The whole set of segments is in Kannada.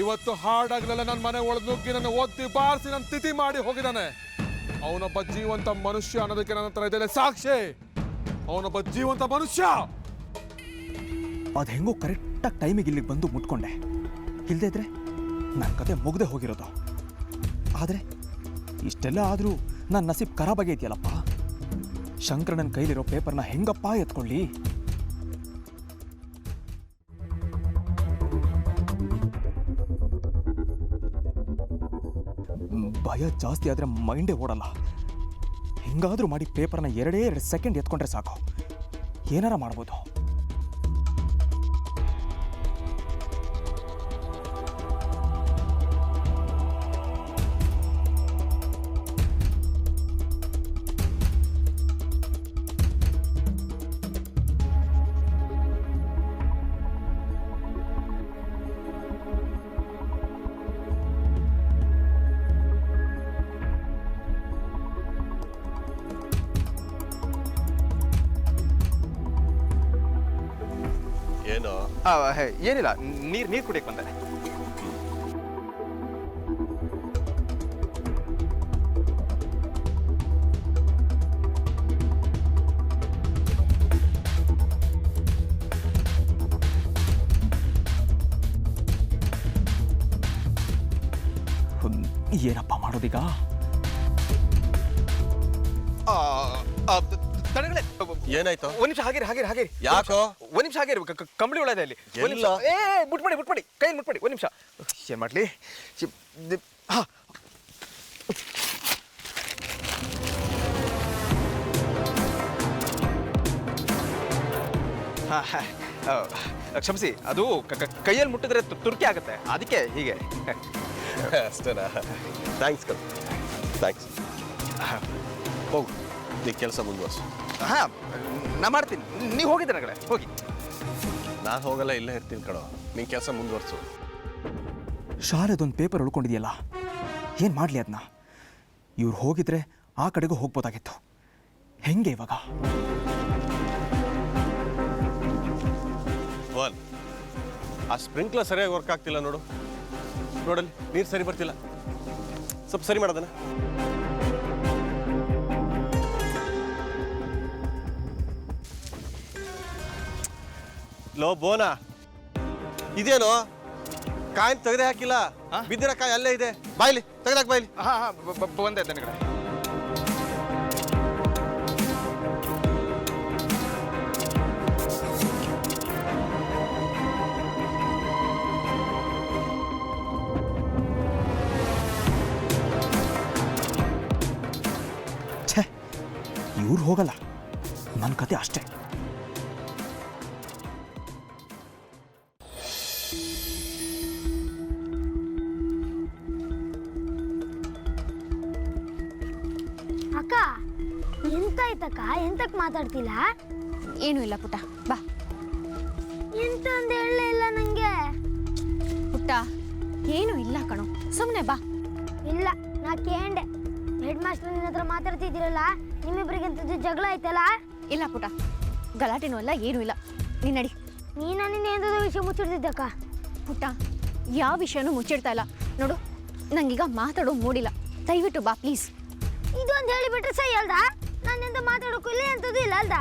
ಇವತ್ತು ಹಾಡಾಗ್ಲೆಲ್ಲ ನನ್ನ ಮನೆ ಒಳಗೆ ನುಗ್ಗಿ ನನ್ನ ಒತ್ತಿ ಬಾರಿಸಿ ನನ್ನ ತಿಥಿ ಮಾಡಿ ಹೋಗಿದ್ದಾನೆ. ಅವನೊಬ್ಬ ಜೀವಂತ ಮನುಷ್ಯ ಅನ್ನೋದಕ್ಕೆ ನನ್ನ ಹತ್ರ ಇದೆ ಸಾಕ್ಷಿ. ಅವನೊಬ್ಬ ಜೀವಂತ ಮನುಷ್ಯ. ಅದು ಹೆಂಗೋ ಕರೆಕ್ಟಾಗಿ ಟೈಮಿಗೆ ಇಲ್ಲಿಗೆ ಬಂದು ಮುಟ್ಕೊಂಡೆ. ಇಲ್ಲದೇ ಇದ್ರೆ ನನ್ನ ಕತೆ ಮುಗ್ದೆ ಹೋಗಿರೋದು. ಆದರೆ ಇಷ್ಟೆಲ್ಲ ಆದರೂ ನನ್ನ ನಸೀಬ್ ಖರಾಬಾಗೇ ಇದೆಯಲ್ಲಪ್ಪ. ಶಂಕರಣ್ಣನ ಕೈಲಿರೋ ಪೇಪರ್ನ ಹೆಂಗಪ್ಪ ಎತ್ಕೊಳ್ಳಿ? ಭಯ ಜಾಸ್ತಿ ಆದರೆ ಮೈಂಡೇ ಓಡಲ್ಲ. ಹೆಂಗಾದರೂ ಮಾಡಿ ಪೇಪರ್ನ 2 ಸೆಕೆಂಡ್ ಎತ್ಕೊಂಡ್ರೆ ಸಾಕು, ಏನಾರ ಮಾಡ್ಬೋದು. ಏನು? ಏನಿಲ್ಲ, ನೀರು ಕುಡಿಯಕ್ಕೆ ಬಂದೆ. ಏನಪ್ಪ ಮಾಡೋದೀಗ? ಏನಾಯ್ತು? ಒಂದ್ ನಿಮಿಷ ಹಾಗೇರಿ. ಯಾಕೋ? ಒಂದ್ ನಿಮಿಷ ಹಾಗೇರಿ. ಕಂಬಳಿ ಒಳದೆ ಅಲ್ಲಿ. ಮುಟ್ಬೇಡಿ ಕೈ ಮುಟ್ಬೇಡಿ. ಒಂದ್ ನಿಮಿಷ. ಏನ್ ಮಾಡ್ಲಿ? ಕ್ಷಮಿಸಿ, ಅದು ಕೈಯಲ್ಲಿ ಮುಟ್ಟಿದ್ರೆ ತುರ್ಕಿ ಆಗುತ್ತೆ, ಅದಕ್ಕೆ ಹೀಗೆ. ಅಷ್ಟೇನಾ? ಥ್ಯಾಂಕ್ಸ್ ಕಣ್, ಥ್ಯಾಂಕ್ಸ್. ಹೋಗು, ನೀ ಕೆಲಸ ಮುಂದುವರ್ಸು. ಹಾಂ, ನಾ ಮಾಡ್ತೀನಿ. ನೀವು ಹೋಗಿದ್ದೆ ನಗಡೆ, ಹೋಗಿ. ನಾನು ಹೋಗಲ್ಲ, ಇಲ್ಲೇ ಇರ್ತೀನಿ ಕಣೋ. ನೀನು ಕೆಲಸ ಮುಂದುವರ್ಸು. ಶಾಲೆದೊಂದು ಪೇಪರ್ ಉಳ್ಕೊಂಡಿದೆಯಲ್ಲ, ಏನು ಮಾಡಲಿ ಅದನ್ನ? ಇವ್ರು ಹೋಗಿದ್ರೆ ಆ ಕಡೆಗೂ ಹೋಗ್ಬೋದಾಗಿತ್ತು. ಹೆಂಗೆ ಇವಾಗ? ಒನ್, ಆ ಸ್ಪ್ರಿಂಕ್ಲರ್ ಸರಿಯಾಗಿ ವರ್ಕ್ ಆಗ್ತಿಲ್ಲ ನೋಡು. ನೋಡಲ್ಲಿ ನೀರು ಸರಿ ಬರ್ತಿಲ್ಲ, ಸ್ವಲ್ಪ ಸರಿ ಮಾಡೋದನ್ನ. ಲೋ ಬೋನಾ, ಇದೇನು ಕಾಯಿನ್ ತೆಗೆದೇ ಹಾಕಿಲ್ಲ? ಬಿದ್ದಿರೋ ಕಾಯಿ ಅಲ್ಲೇ ಇದೆ, ಬಾಯ್ಲಿ ತೆಗೆದಾಕ್, ಬಾಯ್ಲಿ. ಹಾಂ, ಬಂದೆ ನನಗಡೆ. ಛೇ, ಇವ್ರು ಹೋಗಲ್ಲ, ನನ್ನ ಕತೆ ಅಷ್ಟೇ. ಅಕ್ಕ, ಎಂತಾಯ್ತಕ್ಕ? ಎಂತಕ್ ಮಾತಾಡ್ತಿಲ್ಲ? ಏನೂ ಇಲ್ಲ ಪುಟ್ಟ, ಬಾ. ಎಂತ ಅಂದ ಹೇಳಲೇ ಇಲ್ಲ ನಂಗೆ. ಪುಟ್ಟ, ಏನೂ ಇಲ್ಲ ಕಣೋ, ಸುಮ್ಮನೆ ಬಾ. ಇಲ್ಲ, ನಾ ಕೇಂಡೆ. ಹೆಡ್ ಮಾಸ್ಟರ್ ನಿನ್ನ ಹತ್ರ ಮಾತಾಡ್ತಿದ್ದೀರಲ್ಲ, ನಿಮ್ಮಿಬ್ಬರಿಗಂತದ್ದು ಜಗಳ ಆಯ್ತಲ್ಲ? ಇಲ್ಲ ಪುಟ್ಟ, ಗಲಾಟೆನೂ ಇಲ್ಲ, ಏನೂ ಇಲ್ಲ. ನೀನು ನಡಿ. ನೀನು ನಿನ್ನ ಎಂಥದ್ದು ವಿಷಯ ಮುಚ್ಚಿಡ್ತಿದ್ದಕ್ಕ? ಪುಟ್ಟ, ಯಾವ ವಿಷಯನೂ ಮುಚ್ಚಿಡ್ತಾ ಇಲ್ಲ ನೋಡು. ನಂಗೀಗ ಮಾತಾಡೋ ಮೂಡಿಲ್ಲ, ದಯವಿಟ್ಟು ಬಾ ಪ್ಲೀಸ್. ಇದೊಂದು ಹೇಳಿಬಿಟ್ರೆ ಸೈ ಅಲ್ದ? ನನ್ನಿಂದ ಮಾತಾಡೋಕ್ಕೂ ಇಲ್ಲ, ಎಂಥದ್ದು ಇಲ್ಲ ಅಲ್ದ?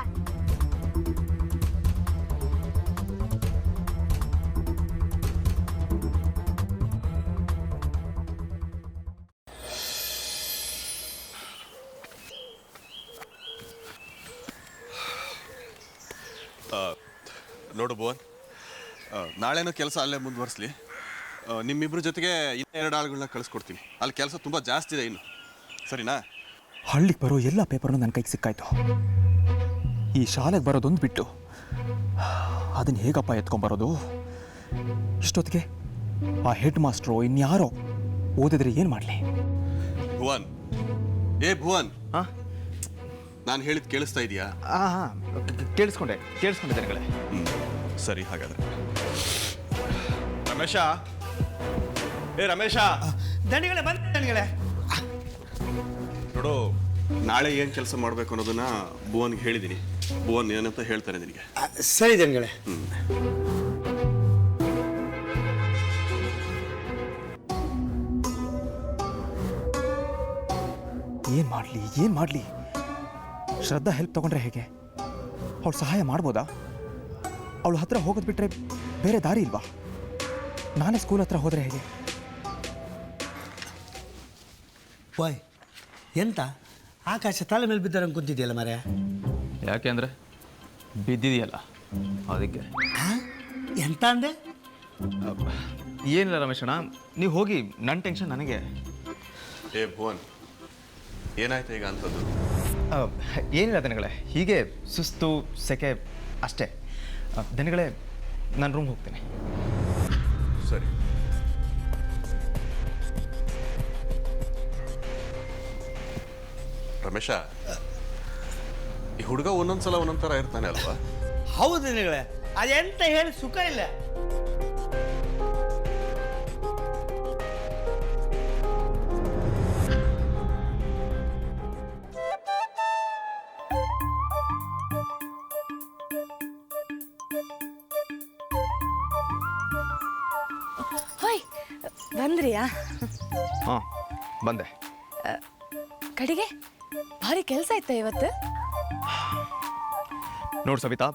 ನೋಡು ಭುವನ್, ನಾಳೆನೂ ಕೆಲಸ ಅಲ್ಲೇ ಮುಂದುವರಿಸಲಿ. ನಿಮ್ಮಿಬ್ಬರ ಜೊತೆಗೆ ಇನ್ನೂ 2 ಆಳುಗಳನ್ನ ಕಳಿಸ್ಕೊಡ್ತೀನಿ. ಅಲ್ಲಿ ಕೆಲಸ ತುಂಬ ಜಾಸ್ತಿ ಇದೆ ಇನ್ನು, ಸರಿನಾ? ಹಳ್ಳಿಗೆ ಬರೋ ಎಲ್ಲ ಪೇಪರ್ನು ನನ್ನ ಕೈಗೆ ಸಿಕ್ಕಾಯ್ತು. ಈ ಶಾಲೆಗೆ ಬರೋದೊಂದು ಬಿಟ್ಟು ಅದನ್ನು ಹೇಗಪ್ಪ ಎತ್ಕೊಂಬರೋದು? ಇಷ್ಟೊತ್ತಿಗೆ ಆ ಹೆಡ್ ಮಾಸ್ಟ್ರು ಇನ್ಯಾರೋ ಓದಿದ್ರೆ ಏನು ಮಾಡಲಿ? ಭುವನ್, ಭುವನ್, ಹಾಂ, ನಾನು ಹೇಳಿದ್ದು ಕೇಳಿಸ್ತಾ ಇದೆಯಾ? ಹಾಂ, ಕೇಳಿಸ್ಕೊಂಡಿದ್ದೆ ನನಗಳೇ. ಸರಿ, ಹಾಗಾದ್ರೆ ರಮೇಶ, ರಮೇಶ, ದಂಡಿಗಳೇ ಬಂದ ದಂಡಿಗಳೇ. ನೋಡು, ನಾಳೆ ಏನು ಕೆಲಸ ಮಾಡಬೇಕು ಅನ್ನೋದನ್ನ ಭುವನ್ಗೆ ಹೇಳಿದ್ದೀನಿ. ಭುವನ್ ಏನಂತ ಹೇಳ್ತಾನೆ ನಿನಗೆ. ಸರಿ ದಂಡಿಗಳೇ. ಏನು ಮಾಡಲಿ ಶ್ರದ್ಧಾ ಹೆಲ್ಪ್ ತೊಗೊಂಡ್ರೆ ಹೇಗೆ? ಅವಳು ಸಹಾಯ ಮಾಡ್ಬೋದಾ? ಅವಳು ಹತ್ರ ಹೋಗೋದು ಬಿಟ್ಟರೆ ಬೇರೆ ದಾರಿ ಇಲ್ವಾ? ನಾನೇ ಸ್ಕೂಲ್ ಹತ್ರ ಹೋದರೆ ಹೇಗೆ? ಓಯ್ ಎಂತ ಆಕಾಶ ತಲೆ ಮೇಲೆ ಬಿದ್ದರೆ ಕುಂತಿದೆಯಲ್ಲ ಮರೆ. ಯಾಕೆ ಅಂದರೆ ಬಿದ್ದಿದೆಯಲ್ಲ ಅದಕ್ಕೆ. ಎಂತ ಅಂದೆ? ಏನಿಲ್ಲ ರಮೇಶಣ್ಣ, ನೀವು ಹೋಗಿ ನನ್ನ ಟೆನ್ಷನ್ ನನಗೆ. ಏ ಭುವನ್, ಏನಾಯ್ತು ಈಗ ಅಂಥದ್ದು? ಏನಿಲ್ಲ ದನಗಳೇ, ಹೀಗೆ ಸುಸ್ತು ಸೆಕೆ ಅಷ್ಟೇ. ದನಗಳೇ, ನಾನು ರೂಮ್ ಹೋಗ್ತೀನಿ. ಸರಿ. ರಮೇಶ, ಈ ಹುಡುಗ ಒಂದೊಂದ್ಸಲ ಒಂದೊಂದ್ ಥರ ಇರ್ತಾನೆ ಅಲ್ವಾ? ಹೌದು ನಿನಗಳೇ, ಅದೆಂತ ಹೇಳಿ ಸುಖ ಇಲ್ಲ. ಹೋಯ್ ಬಂದ್ರಿಯಾ? ಹಾಂ ಬಂದೆ. ಕಡೆಗೆ ಭಾರಿ ಕೆಲಸ ಆಯ್ತಾ ಇವತ್ತು? ನೋಡು ಸವಿತಾ,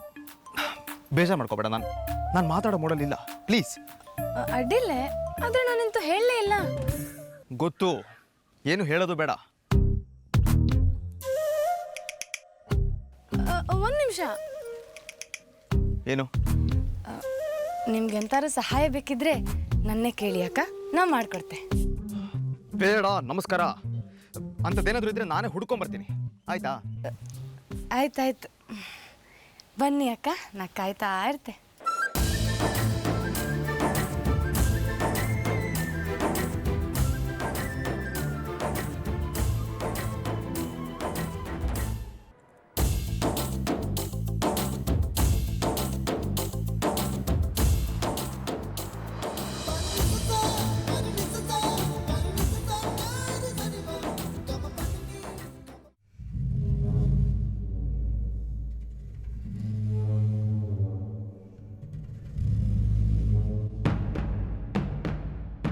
ಬೇಜಾರು ಮಾಡ್ಕೋಬೇಡ. ನಾನು ಮಾತಾಡೋ ಮೂಡಲಿಲ್ಲ, ಪ್ಲೀಸ್. ಅಡ್ಡಿಲ್ಲ, ಆದ್ರೆ ನಾನಂತೂ ಹೇಳಲೇ ಇಲ್ಲ. ಗೊತ್ತು, ಏನು ಹೇಳೋದು ಬೇಡ. ಒಂದು ನಿಮಿಷ. ಏನು? ನಿಮ್ಗೆ ಎಂತಾರು ಸಹಾಯ ಬೇಕಿದ್ರೆ ನನ್ನೇ ಕೇಳಿ ಅಕ್ಕ, ನಾ ಮಾಡ್ಕೊಡ್ತೆ. ಬೇಡ, ನಮಸ್ಕಾರ. ಅಂಥದ್ದೇನಾದರೂ ಇದ್ರೆ ನಾನೇ ಹುಡ್ಕೊಂಬರ್ತೀನಿ, ಆಯ್ತಾ? ಆಯ್ತಾಯ್ತು, ಬನ್ನಿ ಅಕ್ಕ, ನಾ ಕಾಯ್ತಾ ಇರ್ತೆ.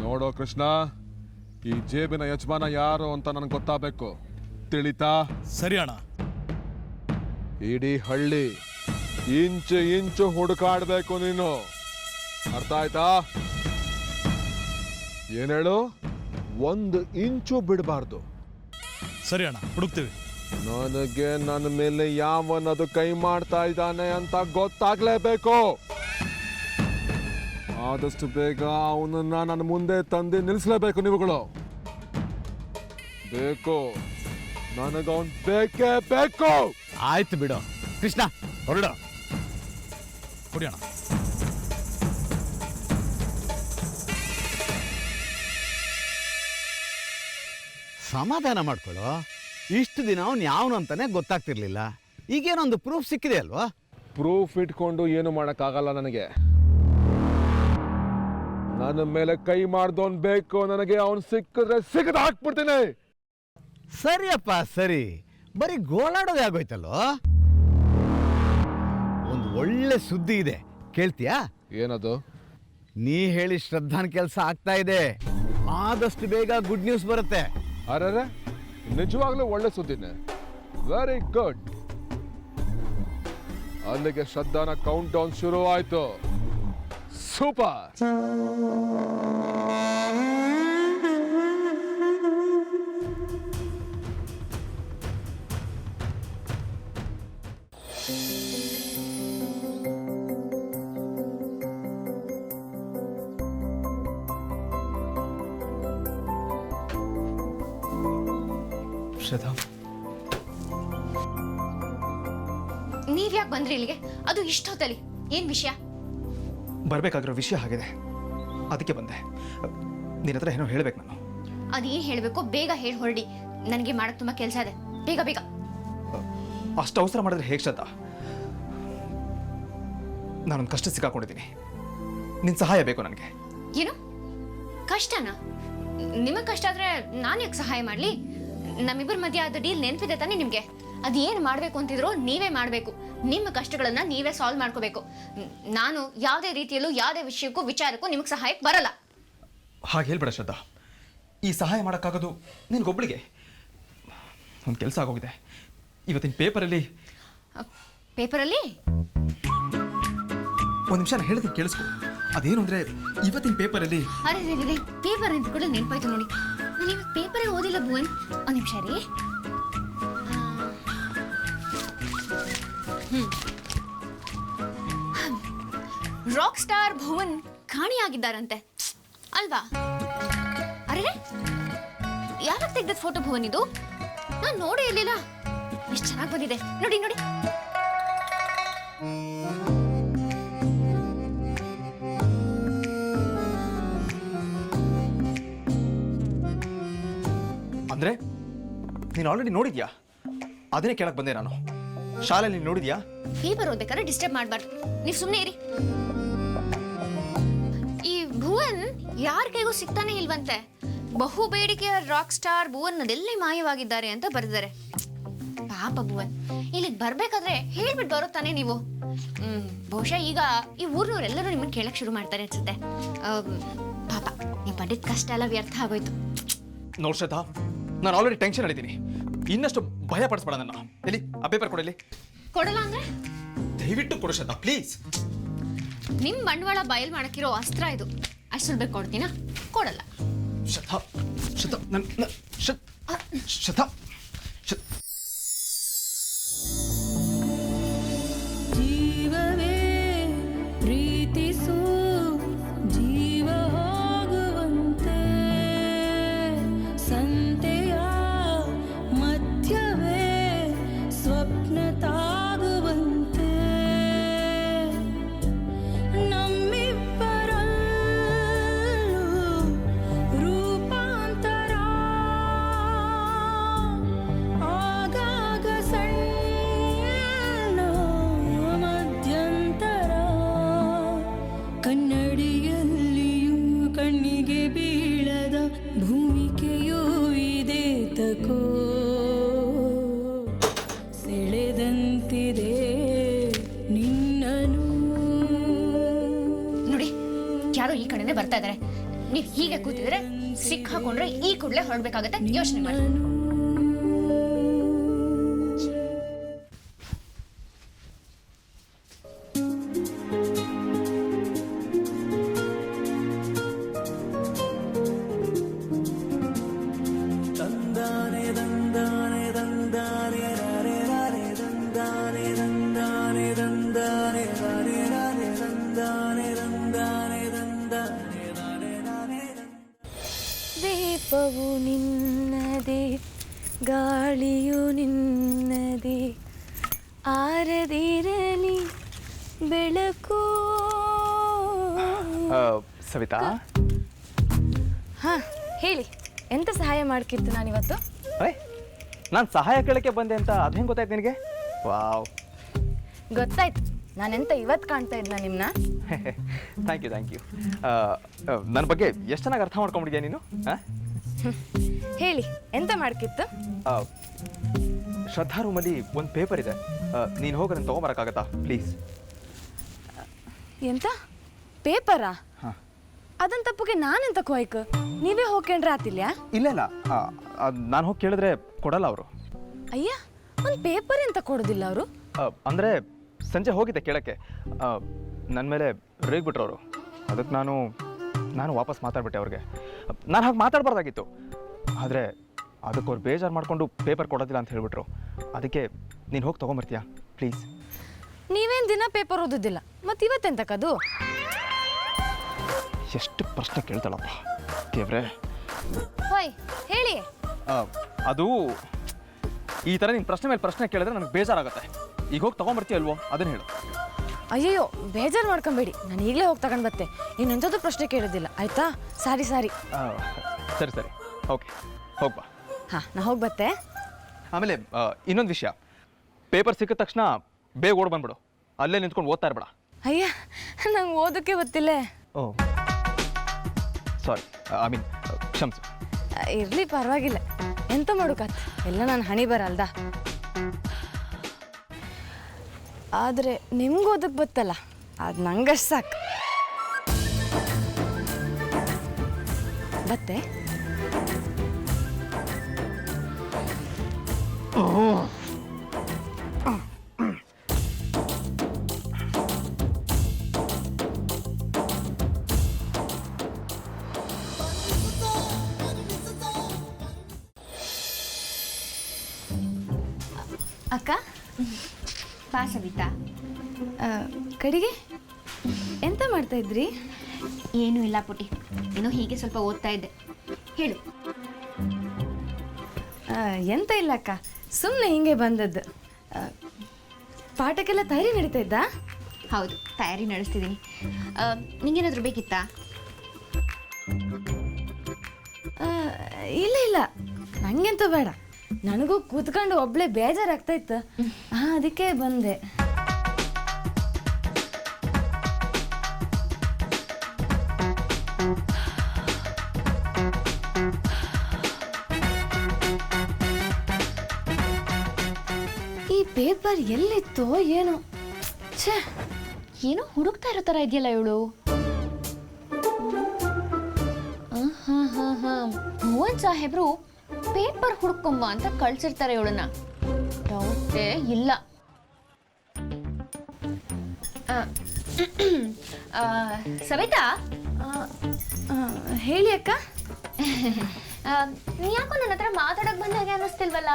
ನೋಡೋ ಕೃಷ್ಣ, ಈ ಜೇಬಿನ ಯಜಮಾನ ಯಾರು ಅಂತ ನನಗೆ ಗೊತ್ತಾಗಬೇಕು, ತಿಳಿತಾ? ಸರಿ ಅಣ್ಣ. ಇಡೀ ಹಳ್ಳಿ ಇಂಚು ಇಂಚು ಹುಡುಕಾಡ್ಬೇಕು ನೀನು, ಅರ್ಥ ಆಯ್ತಾ? ಏನ್ ಹೇಳು? 1 ಇಂಚು ಬಿಡಬಾರ್ದು. ಸರಿ ಅಣ್ಣ, ಹುಡುಕ್ತೀವಿ. ನನಗೆ ನನ್ನ ಮೇಲೆ ಯಾವನದು ಕೈ ಮಾಡ್ತಾ ಇದ್ದಾನೆ ಅಂತ ಗೊತ್ತಾಗ್ಲೇಬೇಕು. ಆದಷ್ಟು ಬೇಗ ಅವನನ್ನ ನನ್ನ ಮುಂದೆ ತಂದು ನಿಲ್ಲಿಸ್ಲೇಬೇಕು ನೀವುಗಳು. ಬೇಕು, ನನಗವನ್ ಬೇಕೇ ಬೇಕು. ಆಯ್ತು ಬಿಡು ಕೃಷ್ಣ, ಹೊರಡ. ಕೊಡಿ ಅಣ್ಣ. ಸಮಾಧಾನ ಮಾಡ್ಕೊಳ್ಳೋ. ಇಷ್ಟು ದಿನ ಅವನು ಯಾವನು ಅಂತಾನೆ ಗೊತ್ತಾಗ್ತಿರ್ಲಿಲ್ಲ. ಈಗೇನೊಂದು ಪ್ರೂಫ್ ಸಿಕ್ಕಿದೆ ಅಲ್ವಾ? ಪ್ರೂಫ್ ಇಟ್ಕೊಂಡು ಏನು ಮಾಡೋಕ್ಕಾಗಲ್ಲ ನನಗೆ. ನನ್ನ ಮೇಲೆ ಕೈ ಮಾಡ್ದವನ್ ಬೇಕು ನನಗೆ. ಅವನು ಸಿಕ್ಕಿದ್ರೆ ಸಿಗದ ಹಾಕ್ಬಿಡ್ತೀನಿ. ಸರಿಯಪ್ಪ ಸರಿ, ಬರೀ ಗೋಳಾಡೋದೇ ಆಗೋಯ್ತಲ್ಲೋ. ಒಂದು ಒಳ್ಳೆ ಸುದ್ದಿ ಇದೆ, ಕೇಳ್ತೀಯಾ? ಏನದು? ನೀ ಹೇಳಿ ಶ್ರದ್ಧಾನ್ ಕೆಲಸ ಆಗ್ತಾ ಇದೆ. ಆದಷ್ಟು ಬೇಗ ಗುಡ್ ನ್ಯೂಸ್ ಬರುತ್ತೆ. ಅರೆ, ನಿಜವಾಗ್ಲೂ ಒಳ್ಳೆ ಸುದ್ದಿನೇ. Very good. ಅಲ್ಲಿಗೆ ಶ್ರದ್ಧಾನ ಕೌಂಟ್ ಡೌನ್ ಶುರು ಆಯ್ತು. ಸೂಪರ್. ಶ್ರದ್ಧಾ, ನೀವ್ಯಾಕೆ ಬಂದ್ರಿ ಇಲ್ಲಿಗೆ? ಅದು ಇಷ್ಟೊತ್ತಲ್ಲಿ ಏನ್ ವಿಷಯ? ಬರಬೇಕಾಗಿರೋ ವಿಷಯ ಆಗಿದೆ, ಅದಕ್ಕೆ ಬಂದೆ. ನಿನ್ನ ಹತ್ರ ಏನೋ ಹೇಳ್ಬೇಕು ನಾನು. ಅದೇನ್ ಹೇಳ್ಬೇಕು ಬೇಗ ಹೇಳಿ ಹೊರಡಿ. ನನಗೆ ಮಾಡಕ್ ತುಂಬಾ ಕೆಲಸ ಇದೆ, ಬೇಗ ಬೇಗ. ಅಷ್ಟು ಅವಸರ ಮಾಡಿದ್ರೆ ಹೇಗೆ ಶ್ರದ್ಧಾ? ನಾನೊಂದು ಕಷ್ಟ ಸಿಕ್ಕಾಕೊಂಡಿದ್ದೀನಿ, ನಿನ್ನ ಸಹಾಯ ಬೇಕು ನನಗೆ. ಏನು ಕಷ್ಟನಾ? ನಿಮಗೆ ಕಷ್ಟ ಆದ್ರೆ ನಾನು ಯಾಕೆ ಸಹಾಯ ಮಾಡ್ಲಿ? ನಮ್ಮಿಬ್ಬರ ಮಧ್ಯೆ ಆದ ಡೀಲ್ ನೆನಪಿದೆ ತಾನೇ ನಿಮ್ಗೆ? ಅದೇನು ಮಾಡಬೇಕು ಅಂತಿದ್ರು ನೀವೇ ಮಾಡಬೇಕು. ನಿಮ್ಮ ಕಷ್ಟಗಳನ್ನ ನೀವೇ ಸಾಲ್ವ್ ಮಾಡ್ಕೋಬೇಕು. ನಾನು ಯಾವುದೇ ರೀತಿಯಲ್ಲೂ ಯಾವುದೇ ವಿಷಯಕ್ಕೂ ವಿಚಾರಕ್ಕೂ ನಿಮಗೆ ಸಹಾಯಕ್ಕೆ ಬರಲ್ಲ. ಹಾಗೆ ಹೇಳ್ಬೇಡ ಶ್ರದ್ಧಾ, ಈ ಸಹಾಯ ಮಾಡೋಕ್ಕಾಗೋದು ನಿನಗೊಬ್ಬಳಿಗೆ. ಒಂದು ಕೆಲಸ ಆಗೋಗಿದೆ. ಇವತ್ತಿನ ಪೇಪರಲ್ಲಿ ಪೇಪರಲ್ಲಿ ಒಂದು ನಿಮಿಷ ನಾನು ಹೇಳಿದ್ರೆ ಕೇಳಿಸ್ಕೊ. ಅದೇನು ಅಂದರೆ ಇವತ್ತಿನ ಪೇಪರಲ್ಲಿ ಅರೆ ಪೇಪರ್ ಅಂತ ಕೂಡ ನೆನಪಾಯ್ತು ನೋಡಿ. ನಾನು ಇವತ್ತು ಪೇಪರೇ ಓದಿಲ್ಲ ಭುವನ್. ಒಂದು ನಿಮಿಷ ರೀ. ರಾಕ್ ಸ್ಟಾರ್ ಭುವನ್ ಕಾಣಿಯಾಗಿದ್ದಾರಂತೆ ಅಲ್ವಾ? ಅರೆ ಯಾವಾಗ ತೆಗ್ದದ್ ಫೋಟೋ ಭುವನ್ ಇದು? ನಾನು ನೋಡೇ ಇರ್ಲಿಲ್ಲ. ಎಷ್ಟು ಚೆನ್ನಾಗಿ ಬಂದಿದೆ ನೋಡಿ ನೋಡಿ. ಅಂದರೆ ನೀನು ಆಲ್ರೆಡಿ ನೋಡಿದ್ಯಾ? ಅದನ್ನೇ ಕೇಳಕ್ಕೆ ಬಂದೆ ನಾನು. ಶಾಲೆಯಲ್ಲಿ ನೀನು ನೋಡಿದ್ಯಾ? ಪೇಪರ್ ಓದ್ಬೇಕಾದ್ರೆ ಡಿಸ್ಟರ್ಬ್ ಮಾಡಬಾರ್ದು. ನೀವು ಸುಮ್ಮನೆ ಇರಿ. ಈ ಭುವನ್ ಯಾರ ಕೈಗೂ ಸಿಗ್ತಾನೆ ಇಲ್ವಂತೆ. ಬಹು ಬೇಡಿಕೆಯ ರಾಕ್ ಸ್ಟಾರ್ ಭುವನ್ ಅದೆಲ್ಲೇ ಮಾಯವಾಗಿದ್ದಾರೆ ಅಂತ ಬರೆದಿದ್ದಾರೆ. ಪಾಪ ಭುವನ್, ಇಲ್ಲಿಗೆ ಬರ್ಬೇಕಾದ್ರೆ ಹೇಳ್ಬಿಟ್ಟು ಬರುತ್ತಾನೆ ನೀವು. ಬಹುಶಃ ಈಗ ಈ ಊರ್ನವರೆಲ್ಲರೂ ನಿಮ್ಮನ್ನು ಕೇಳಕ್ ಶುರು ಮಾಡ್ತಾರೆ ಅನ್ಸುತ್ತೆ. ಪಾಪ ನೀವು ಪಂಡಿತ್ ಕಷ್ಟ ಎಲ್ಲ ವ್ಯರ್ಥ ಆಗೋಯ್ತು. ನೋಡ್ ಶ್ರದ್ಧಾ, ನಾನು ಆಲ್ರೆಡಿ ಟೆನ್ಷನ್ ಅಲ್ಲಿದ್ದೀನಿ. ಇನ್ನಷ್ಟು ಭಯ ಪಡಿಸ್ಬೇಡ ನನ್ನ. ಎಲ್ಲಿ ಆ ಪೇಪರ್ ಕೊಡಲಿ. ಕೊಡಲ್ಲ ಅಂದ್ರೆ ದಯವಿಟ್ಟು ಕೊಡು ಶ್ರದ್ಧಾ, ಪ್ಲೀಸ್. ನಿಮ್ ಬಂಡವಾಳ ಬಯಲ್ ಮಾಡಕ್ಕಿರೋ ಅಸ್ತ್ರ ಇದು. ಅಷ್ಟು ಸುಲಭ ಕೊಡ್ತೀನಾ? ಕೊಡಲ್ಲ. ಶ್ರದ್ಧಾ, ಶ್ರದ್ಧಾ, ನನ್ನ ಶ್ರದ್ಧಾ, ಜೀವವೇ ಪ್ರೀತಿಸು, ಜೀವ ಹೋಗುವಂತೆ ಸಂತೆಯ ಮಧ್ಯವೇ ಸ್ವಪ್ನ ತಾಗುವಂತೆ ನಮ್ಮಿಬ್ಬರಲ್ಲೂ ರೂಪಾಂತರ ಆಗಾಗ ಸಣ್ಣ ಮಧ್ಯಂತರ ಕನ್ನಡಿಯಲ್ಲಿಯೂ ಕಣ್ಣಿಗೆ ಬೀಳದ ಭೂಮಿಕೆಯೂ ಇದೆ ತಕೋ ಸೆಳೆದಂತಿದೆ ನಿನ್ನನು. ನೋಡಿ ಯಾರೋ ಈ ಕಡೆನೆ ಬರ್ತಾ ಇದಾರೆ. ನೀವು ಹೀಗೆ ಕೂತಿದ್ರೆ ಸಿಕ್ ಹಾಕೊಂಡ್ರೆ ಈ ಕೂಡಲೇ ಹೊರಡ್ಬೇಕಾಗತ್ತೆ. ಯೋಚನೆ ಮಾಡಿ. ದೀಪವು ನಿನ್ನದೇ, ಗಾಳಿಯು ನಿನ್ನದೇ, ಆರದಿರಲಿ ಬೆಳಕು. ಸವಿತಾ, ಹಾ ಹೇಳಿ, ಎಂತ ಸಹಾಯ ಮಾಡ್ಕಿತ್ತು ನಾನಿವತ್ತು? ನಾನು ಸಹಾಯ ಕೇಳಕ್ಕೆ ಬಂದೆ ಅಂತ ಅದು ಹೆಂಗೆ ಗೊತ್ತಾಯ್ತು ನಿನಗೆ? ವಾವ್, ಗೊತ್ತಾಯ್ತು. ನಾನೆಂತ ಇವತ್ತು ಕಾಣ್ತಾ ಇದ್ನ ನಿಮ್ಮನ್ನ? Thank you. ನನ್ನ ಬಗ್ಗೆ ಎಷ್ಟು ಚೆನ್ನಾಗಿ ಅರ್ಥ ಮಾಡ್ಕೊಂಡ್ಬಿಟ್ಟಿದ್ಯಾ ನೀನು. ಹೇಳಿ, ಎಂತ ಮಾಡ್ಕಿತ್ತು? ಶ್ರದ್ಧಾ ರೂಮಲ್ಲಿ ಒಂದು ಪೇಪರ್ ಇದೆ. ನೀನು ಹೋಗಿ ಅದನ್ನು ತೊಗೊಂಬರೋಕ್ಕಾಗತ್ತಾ ಪ್ಲೀಸ್? ಎಂತ ಪೇಪರಾ? ಹಾಂ. ಅದನ್ನ ತಪ್ಪಗೆ ನಾನೆಂತ ಕೋಯ್ಕ? ನೀವೇ ಹೋಗ್ಕೊಂಡ್ರೆ ಆತಿಲ್ಯಾ? ಇಲ್ಲ ನಾನು ಹೋಗಿ ಕೇಳಿದ್ರೆ ಕೊಡಲ್ಲ ಅವರು. ಅಯ್ಯ, ಒಂದು ಪೇಪರ್ ಎಂತ ಕೊಡೋದಿಲ್ಲ ಅವರು? ಅಂದರೆ ಸಂಜೆ ಹೋಗಿದ್ದೆ ಕೇಳೋಕ್ಕೆ, ನನ್ನ ಮೇಲೆ ರೇಗ್ಬಿಟ್ರು ಅವರು. ಅದಕ್ಕೆ ನಾನು ವಾಪಸ್ ಮಾತಾಡ್ಬಿಟ್ಟೆ ಅವ್ರಿಗೆ. ನಾನು ಹಾಗೆ ಮಾತಾಡಬಾರ್ದಾಗಿತ್ತು, ಆದರೆ ಅದಕ್ಕೆ ಅವ್ರು ಬೇಜಾರು ಮಾಡಿಕೊಂಡು ಪೇಪರ್ ಕೊಡೋದಿಲ್ಲ ಅಂತ ಹೇಳ್ಬಿಟ್ರು. ಅದಕ್ಕೆ ನೀನು ಹೋಗಿ ತೊಗೊಂಬರ್ತೀಯಾ ಪ್ಲೀಸ್? ನೀವೇನು ದಿನ ಪೇಪರ್ ಓದೋದಿಲ್ಲ, ಮತ್ತು ಇವತ್ತೆಂತಕ್ಕದು? ಎಷ್ಟು ಪ್ರಶ್ನೆ ಕೇಳ್ತಾಳಪ್ಪ ದೇವ್ರೆ. ಹೋಯ್ ಹೇಳಿ. ಅದು ಈ ಥರ ನೀನು ಪ್ರಶ್ನೆ ಮೇಲೆ ಪ್ರಶ್ನೆ ಕೇಳಿದ್ರೆ ನನಗೆ ಬೇಜಾರಾಗುತ್ತೆ. ಈಗ ಹೋಗಿ ತೊಗೊಂಬರ್ತೀಯ ಅಲ್ವೋ ಅದನ್ನು ಹೇಳು. ಅಯ್ಯಯ್ಯೋ, ಬೇಜಾರು ಮಾಡ್ಕೊಂಬೇಡಿ, ನಾನು ಈಗಲೇ ಹೋಗಿ ತಗೊಂಡು ಬರ್ತೆ. ಇನ್ನೆಂಥದ್ದು ಪ್ರಶ್ನೆ ಕೇಳೋದಿಲ್ಲ, ಆಯ್ತಾ? ಸಾರಿ. ಸರಿ, ಓಕೆ, ಹೋಗ್ಬಾ. ಹಾಂ, ನಾ ಹೋಗಿ ಬತ್ತೆ. ಆಮೇಲೆ ಇನ್ನೊಂದು ವಿಷಯ, ಪೇಪರ್ ಸಿಕ್ಕಿದ ತಕ್ಷಣ ಬೇಗ ಓಡ್ ಬಂದ್ಬಿಡು. ಅಲ್ಲೇ ನಿಂತ್ಕೊಂಡು ಓದ್ತಾ ಇರಬೇಡ. ಅಯ್ಯ, ನಂಗೆ ಓದೋಕ್ಕೆ ಗೊತ್ತಿಲ್ಲ. ಓ ಸಾರಿ, ಕ್ಷಮಿಸು. ಇರಲಿ, ಪರವಾಗಿಲ್ಲ. ಎಂತ ಮಾಡೋಕಾತ್, ಎಲ್ಲ ನಾನು ಹಣಿ ಬರಲ್ದ. ಆದರೆ ನಿಮ್ಗೆ ಓದಕ್ಕೆ ಗೊತ್ತಲ್ಲ, ಅದು ನಂಗಷ್ಟು ಸಾಕು. ಬತ್ತೆ ಅಕ್ಕ ಬಾ ಸವಿತಾ. ಕಡೆಗೆ ಎಂತ ಮಾಡ್ತಾ ಇದ್ರಿ? ಏನೂ ಇಲ್ಲ ಪುಟಿ, ಏನೋ ಹೀಗೆ ಸ್ವಲ್ಪ ಓದ್ತಾ ಇದ್ದೆ. ಹೇಳು. ಎಂತ ಇಲ್ಲ ಅಕ್ಕ, ಸುಮ್ಮನೆ ಹಿಂಗೆ ಬಂದದ್ದು. ಪಾಠಕ್ಕೆಲ್ಲ ತಯಾರಿ ನಡೀತಾ ಇದ್ದಾ? ಹೌದು, ತಯಾರಿ ನಡೆಸ್ತಿದ್ದೀನಿ. ನಿಂಗೇನಾದರೂ ಬೇಕಿತ್ತಾ? ಇಲ್ಲ ಇಲ್ಲ, ನಂಗೆಂತೂ ಬೇಡ. ನನಗೂ ಕೂತ್ಕೊಂಡು ಒಬ್ಳೆ ಬೇಜಾರಾಗ್ತಾ ಇತ್ತು. ಅದಕ್ಕೆ ಬಂದೆ. ಈ ಪೇಪರ್ ಎಲ್ಲಿತ್ತೋ ಏನೋ. ಛೇ, ಏನೋ ಹುಡುಕ್ತಾ ಇರೋ ಥರ ಇದೆಯಲ್ಲ ಇವಳು. ಮೋಹನ್ ಸಾಹೇಬ್ರು ಪೇಪರ್ ಹುಡ್ಕೊಂಬ ಅಂತ ಕಳ್ಸಿರ್ತಾರೆ ಇವಳನ್ನ. ಡೌಟೇ ಇಲ್ಲ. ಸವಿತಾ, ಹೇಳಿ ಅಕ್ಕ. ಯಾಕೋ ನನ್ನ ಹತ್ರ ಮಾತಾಡಕ್ ಬಂದ ಹಾಗೆ ಅನ್ನಿಸ್ತಿಲ್ವಲ್ಲ?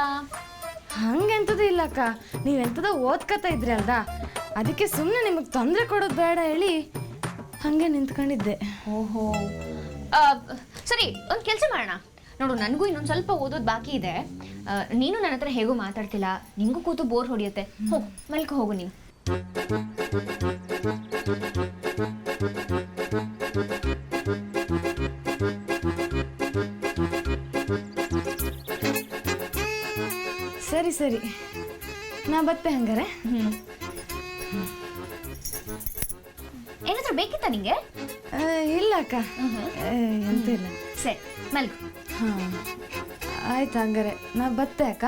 ಹಂಗೆಂತದೂ ಇಲ್ಲ ಅಕ್ಕ, ನೀವೆಂತದೋ ಓದ್ಕತಾ ಇದ್ರಿ ಅಲ್ದಾ, ಅದಕ್ಕೆ ಸುಮ್ಮನೆ ನಿಮಗೆ ತೊಂದರೆ ಕೊಡೋದು ಬೇಡ ಹೇಳಿ ಹಾಗೆ ನಿಂತ್ಕೊಂಡಿದ್ದೆ. ಓಹೋ, ಸರಿ, ಒಂದು ಕೆಲಸ ಮಾಡೋಣ. ನೋಡು, ನನಗೂ ಇನ್ನೊಂದು ಸ್ವಲ್ಪ ಓದೋದು ಬಾಕಿ ಇದೆ. ನೀನು ನನ್ನ ಹತ್ರ ಹೇಗೂ ಮಾತಾಡ್ತಿಲ್ಲ, ನಿಂಗೂ ಕೂತು ಬೋರ್ ಹೊಡಿಯುತ್ತೆ. ಹೋಗು, ಮಲ್ಕೊ ಹೋಗು ನೀನು. ಸರಿ ಸರಿ, ನಾ ಬತ್ತೆ ಹಂಗಾರೆ. ಏನಾದರೂ ಬೇಕಿತ್ತಾ ನಿಂಗೆ? ಇಲ್ಲ ಅಕ್ಕ, ಎಂತ ಇಲ್ಲ. ಸರಿ, ಮಲ್ಕೊ. ಹಾಂ, ಆಯ್ತು ಹಂಗಾರೆ, ನಾ ಬತ್ತೆ ಅಕ್ಕ.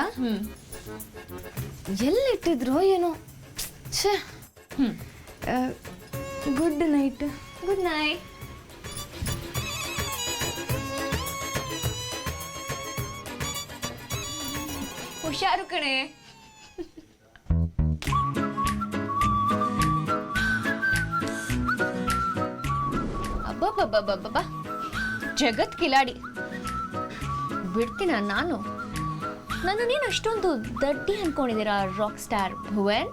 ಎಲ್ಲಿಟ್ಟಿದ್ರೋ ಏನೋ. ಛೇ. Good night. Good night. ಹುಷಾರು ಕಣೆ. ಅಬ್ಬಬ್ಬಬ್ಬಬ್ಬಬ್ಬ, ಜಗತ್ ಕಿಲಾಡಿ. ಬಿಡ್ತೀನ ನಾನು? ನೀನು ಅಷ್ಟೊಂದು ದಡ್ಡಿ ಅನ್ಕೊಂಡಿದ್ದೀರಾ ರಾಕ್ ಸ್ಟಾರ್ ಭುವನ್?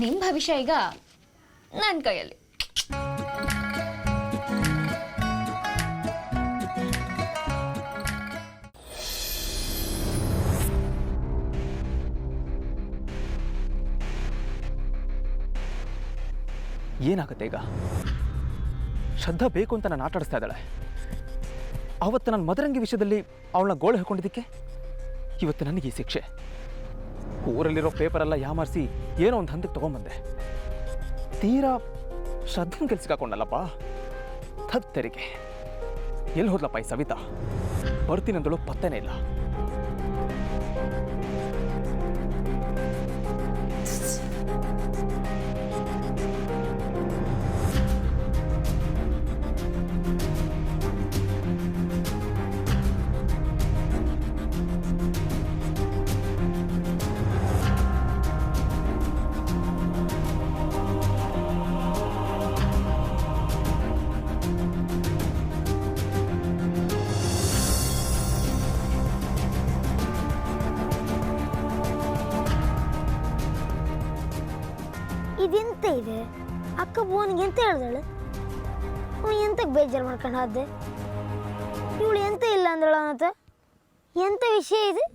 ನಿಮ್ಮ ಭವಿಷ್ಯ ಈಗ ನನ್ನ ಕೈಯಲ್ಲಿ. ಏನಾಗುತ್ತೆ ಈಗ? ಶ್ರದ್ಧಾ ಬೇಕು ಅಂತ ನಾನು ಆಟ ಆಡಿಸ್ತಾ ಇದ್ದಾಳೆ. ಅವತ್ತು ನಾನು ಮದರಂಗಿ ವಿಷಯದಲ್ಲಿ ಅವಳನ್ನ ಗೋಳು ಹಾಕೊಂಡಿದ್ದಕ್ಕೆ ಇವತ್ತು ನನಗೆ ಈ ಶಿಕ್ಷೆ. ಊರಲ್ಲಿರೋ ಪೇಪರೆಲ್ಲ ಯಾಮಾರಿಸಿ ಏನೋ ಒಂದು ಹಂತಕ್ಕೆ ತೊಗೊಂಬಂದೆ. ತೀರಾ ಶ್ರದ್ಧೆನ ಕೆಲ್ಸಕ್ಕಾಕೊಂಡಲ್ಲಪ್ಪ. ತೆರಿಗೆ ಎಲ್ಲಿ ಹೋದ್ಲಪ್ಪ ಈ ಸವಿತಾ? ಬರ್ತೀನಂದಳು ಪತ್ತೆನೇ ಇಲ್ಲ. ಇದೆಂತ ಇದೆ? ಅಕ್ಕ ಭುವನ್ಗೆ ಎಂತ ಹೇಳ್ದಾಳು? ಎಂತಕ್ಕೆ ಬೇಜಾರು ಮಾಡ್ಕೊಂಡು ಹೋದೆ? ಇವಳು ಎಂತ ಇಲ್ಲ ಅಂದಳ ಅಂತ. ಎಂತ ವಿಷಯ ಇದೆ?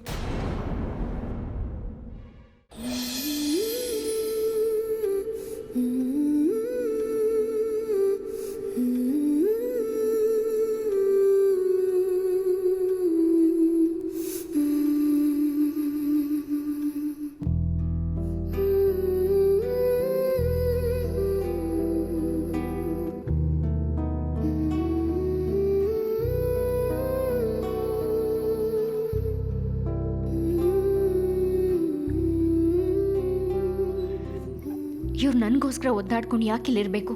ಇವ್ರು ನನಗೋಸ್ಕರ ಒದ್ದಾಡ್ಕೊಂಡು ಯಾಕೆ ಇಲ್ಲಿರಬೇಕು?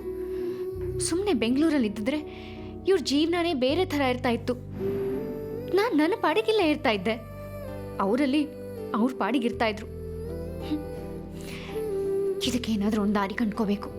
ಸುಮ್ಮನೆ ಬೆಂಗಳೂರಲ್ಲಿ ಇದ್ದಿದ್ರೆ ಇವ್ರ ಜೀವನನೇ ಬೇರೆ ಥರ ಇರ್ತಾ ಇತ್ತು. ನಾನು ನನ್ನ ಪಾಡಿಗಿಲ್ಲೇ ಇರ್ತಾ ಇದ್ದೆ, ಅವರಲ್ಲಿ ಅವ್ರ ಪಾಡಿಗಿರ್ತಾ ಇದ್ರು. ಇದಕ್ಕೇನಾದ್ರೂ ಒಂದು ದಾರಿ ಕಂಡ್ಕೋಬೇಕು.